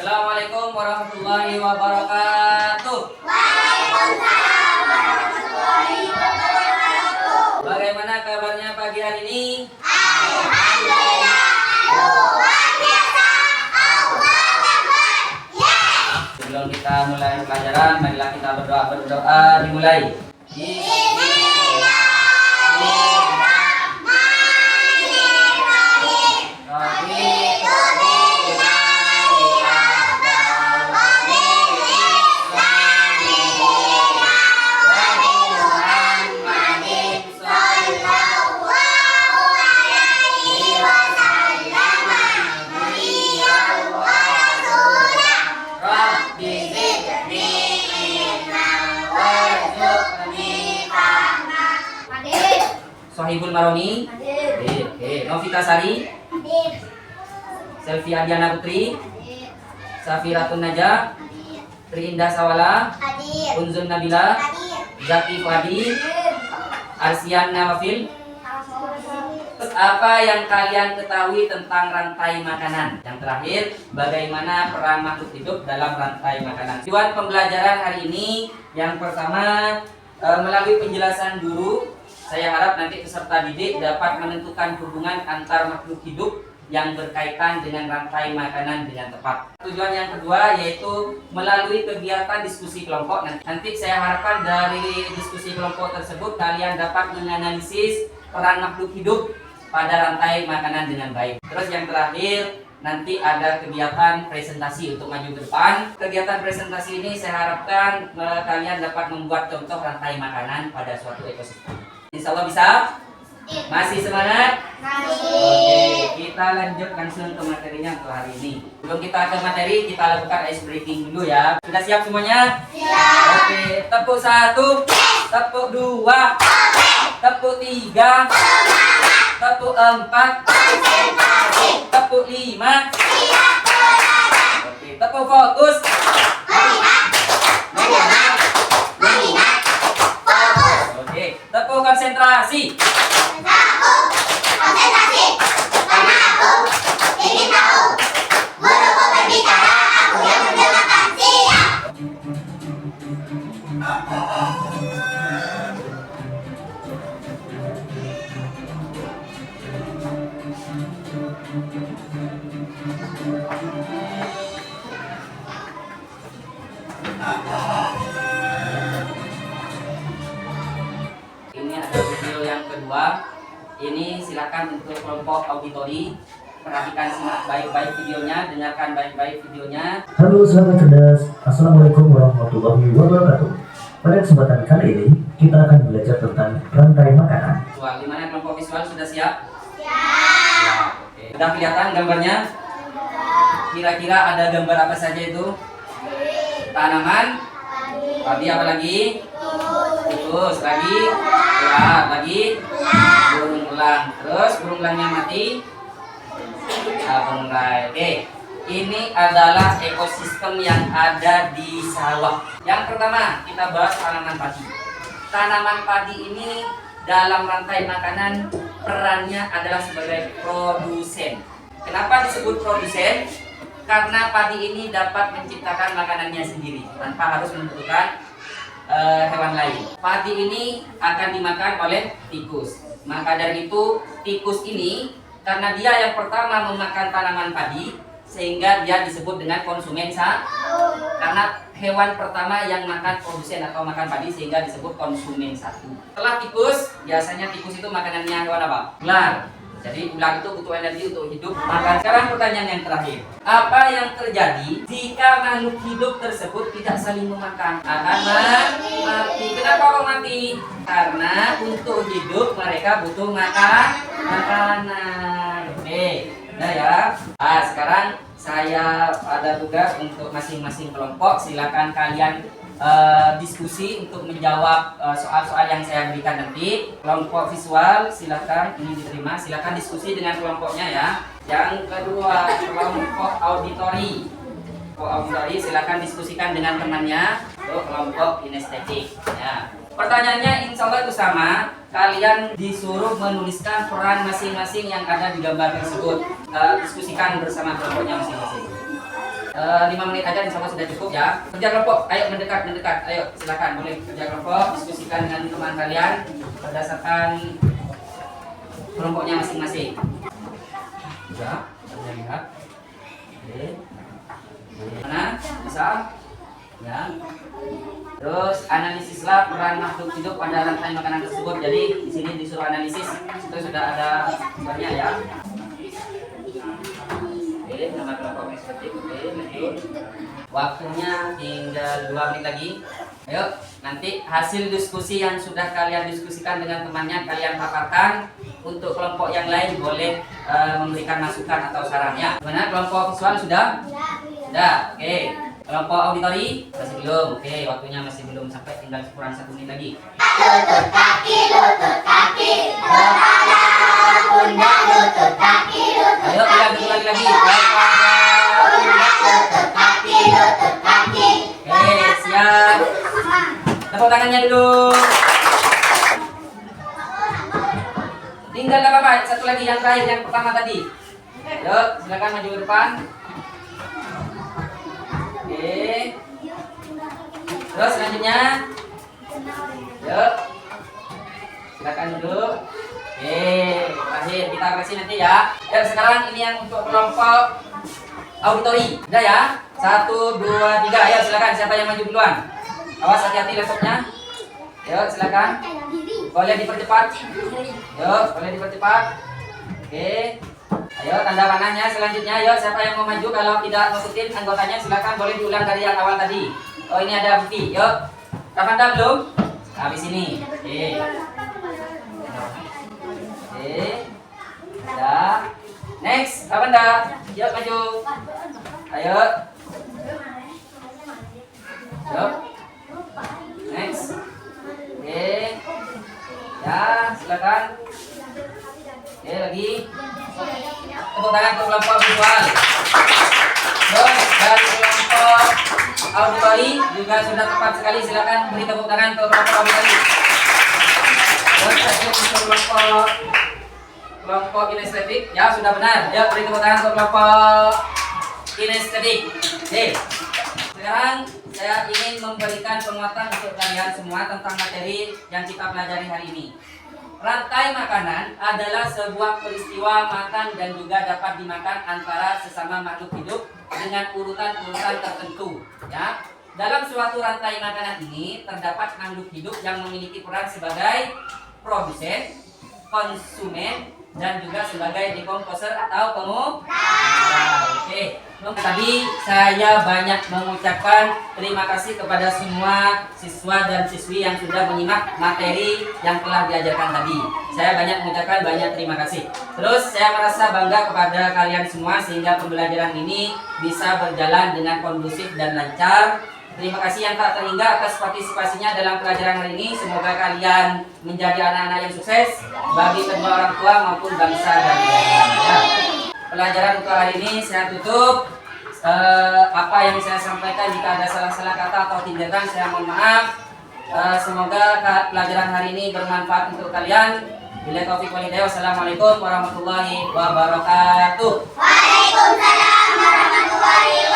Assalamualaikum warahmatullahi wabarakatuh. Waalaikumsalam warahmatullahi wabarakatuh. Bagaimana kabarnya pagi hari ini? Alhamdulillah, luar biasa. Allahu Akbar. Yes. Sebelum kita mulai pelajaran, marilah kita berdoa dimulai. Sohibul Maroni, Novita Sari, Selvi Adiana Putri, Safiratun Najah, Tri Indah Sawala, Unzun Nabila, Zaki Fadi, Arsian Nawafil. Apa yang kalian ketahui tentang rantai makanan? Yang terakhir, bagaimana peran makhluk hidup dalam rantai makanan? Tujuan pembelajaran hari ini, yang pertama, melalui penjelasan guru, saya harap nanti peserta didik dapat menentukan hubungan antar makhluk hidup yang berkaitan dengan rantai makanan dengan tepat. Tujuan yang kedua yaitu melalui kegiatan diskusi kelompok. Nanti saya harapkan dari diskusi kelompok tersebut kalian dapat menganalisis peran makhluk hidup pada rantai makanan dengan baik. Terus yang terakhir, nanti ada kegiatan presentasi untuk maju ke depan. Kegiatan presentasi ini saya harapkan kalian dapat membuat contoh rantai makanan pada suatu ekosistem. Insya Allah bisa? Masih semangat? Oke, kita lanjut langsung ke materinya untuk hari ini. Sebelum kita ke materi, kita lakukan ice breaking dulu ya. Sudah siap semuanya? Siap. Oke, tepuk 1, tepuk 2, tepuk 3, tepuk 4, tepuk 5. Oke, tepuk fokus. Oke, tepuk konsentrasi. Konsentrasi. Karena aku ingin tahu. Guruku berbicara, aku yang mendengarkan. Siap. Ini ada video yang kedua. Ini silakan untuk kelompok auditori. Perhatikan simak baik-baik videonya, dengarkan baik-baik videonya. Halo sahabat cerdas, Assalamualaikum warahmatullahi wabarakatuh. Pada kesempatan kali ini, kita akan belajar tentang rantai makanan. Visual, di mana kelompok visual sudah siap? Siap. Oke. Sudah kelihatan gambarnya? Kira-kira ada gambar apa saja itu? Tanaman, padi apa lagi? Tikus, lagi? Ular, lagi? Burung elang. Terus burung elangnya mati? Burung elang. Oke. Ini adalah ekosistem yang ada di sawah. Yang pertama, kita bahas tanaman padi. Tanaman padi ini dalam rantai makanan perannya adalah sebagai produsen. Kenapa disebut produsen? Karena padi ini dapat menciptakan makanannya sendiri tanpa harus membutuhkan hewan lain. Padi ini akan dimakan oleh tikus. Maka dari itu tikus ini karena dia yang pertama memakan tanaman padi, sehingga dia disebut dengan konsumen karena hewan pertama yang makan produsen atau makan padi sehingga disebut konsumen satu. Setelah tikus, biasanya tikus itu makanannya hewan apa? Ular. Jadi ular itu butuh energi untuk hidup. Maka sekarang pertanyaan yang terakhir, apa yang terjadi jika makhluk hidup tersebut tidak saling memakan? Akan mati. Kenapa kok mati? Karena untuk hidup mereka butuh makanan. Oke. Nah ya, sekarang saya ada tugas untuk masing-masing kelompok. Silakan kalian diskusi untuk menjawab soal-soal yang saya berikan nanti. Kelompok visual silakan ini diterima. Silakan diskusi dengan kelompoknya ya. Yang kedua, kelompok auditori. Kelompok auditori silakan diskusikan dengan temannya. Untuk kelompok kinestetik. Ya. Pertanyaannya insya Allah itu sama. Kalian disuruh menuliskan peran masing-masing yang ada di gambar tersebut. Diskusikan bersama kelompoknya masing-masing. 5 menit aja insya Allah sudah cukup ya. Kerja kelompok, ayo mendekat, ayo silakan boleh kerja kelompok, diskusikan dengan teman kalian berdasarkan kelompoknya masing-masing. Ya, saya lihat. Oke. Mana? Bisa? Ya. Terus analisislah peran makhluk hidup pada rantai makanan tersebut. Jadi di sini disuruh analisis. Itu sudah ada sumbernya ya. Oke, nama kelompok estetik. Oke, lanjut. Waktunya tinggal 2 menit lagi. Ayo, nanti hasil diskusi yang sudah kalian diskusikan dengan temannya kalian paparkan. Untuk kelompok yang lain boleh memberikan masukan atau sarannya. Mana kelompok visual sudah? Sudah. Oke. Kelompok auditori masih belum. Oke, waktunya masih belum sampai tinggal kurang 1 menit lagi. Lutut kaki, kepala, pundak, lutut kaki, Ayo ulangi lagi. pundak, lutut kaki, Oke, siap. Tepuk tangannya dulu. Tinggal apa Pak? Satu lagi yang terakhir, yang pertama tadi. Yuk, silakan maju ke depan. Oke. Terus selanjutnya. Yuk. Silakan duduk. Oke, terakhir kita kasih nanti ya. Dan sekarang ini yang untuk kelompok auditori. Udah ya? 1, 2, 3. Ayo silakan, siapa yang maju duluan? Awas hati-hati laptopnya. Yuk, silakan. Boleh dipercepat. Yuk, boleh dipercepat. Oke. Ayo tanda panahnya selanjutnya. Yuk, siapa yang mau maju? Kalau tidak ngikutin anggotanya silakan boleh diulang dari yang awal tadi. Oh, ini ada bukti. Yuk. Kavanda belum? Habis ini. Oke. Oke. Udah. Next, Kavanda. Yuk maju. Ayo. Yuk. Next. Oke. Ya, silakan. Oke, lagi. Tepuk tangan untuk kelompok visual. Terus dari kelompok auditori juga sudah tepat sekali. Silakan beri tepuk tangan untuk kelompok auditori. Terus untuk kelompok kinestetik, ya sudah benar. Ya, beri tepuk tangan untuk kelompok kinestetik. Oke. Sekarang saya ingin memberikan penguatan untuk kalian semua tentang materi yang kita pelajari hari ini. Rantai makanan adalah sebuah peristiwa makan dan juga dapat dimakan antara sesama makhluk hidup dengan urutan-urutan tertentu. Ya, dalam suatu rantai makanan ini terdapat makhluk hidup yang memiliki peran sebagai produsen, konsumen, dan juga sebagai decomposer atau Oke. Tadi saya banyak mengucapkan terima kasih kepada semua siswa dan siswi yang sudah menyimak materi yang telah diajarkan tadi. Saya banyak mengucapkan banyak terima kasih. Terus saya merasa bangga kepada kalian semua sehingga pembelajaran ini bisa berjalan dengan kondusif dan lancar. Terima kasih yang tak terhingga atas partisipasinya dalam pelajaran hari ini. Semoga kalian menjadi anak-anak yang sukses bagi kedua orang tua maupun bangsa dan negara. Pelajaran untuk hari ini saya tutup. Apa yang saya sampaikan jika ada salah-salah kata atau tindakan saya mohon maaf. Semoga pelajaran hari ini bermanfaat untuk kalian. Bila taufiq wal hidayah. Wassalamualaikum warahmatullahi wabarakatuh. Waalaikumsalam warahmatullahi wabarakatuh.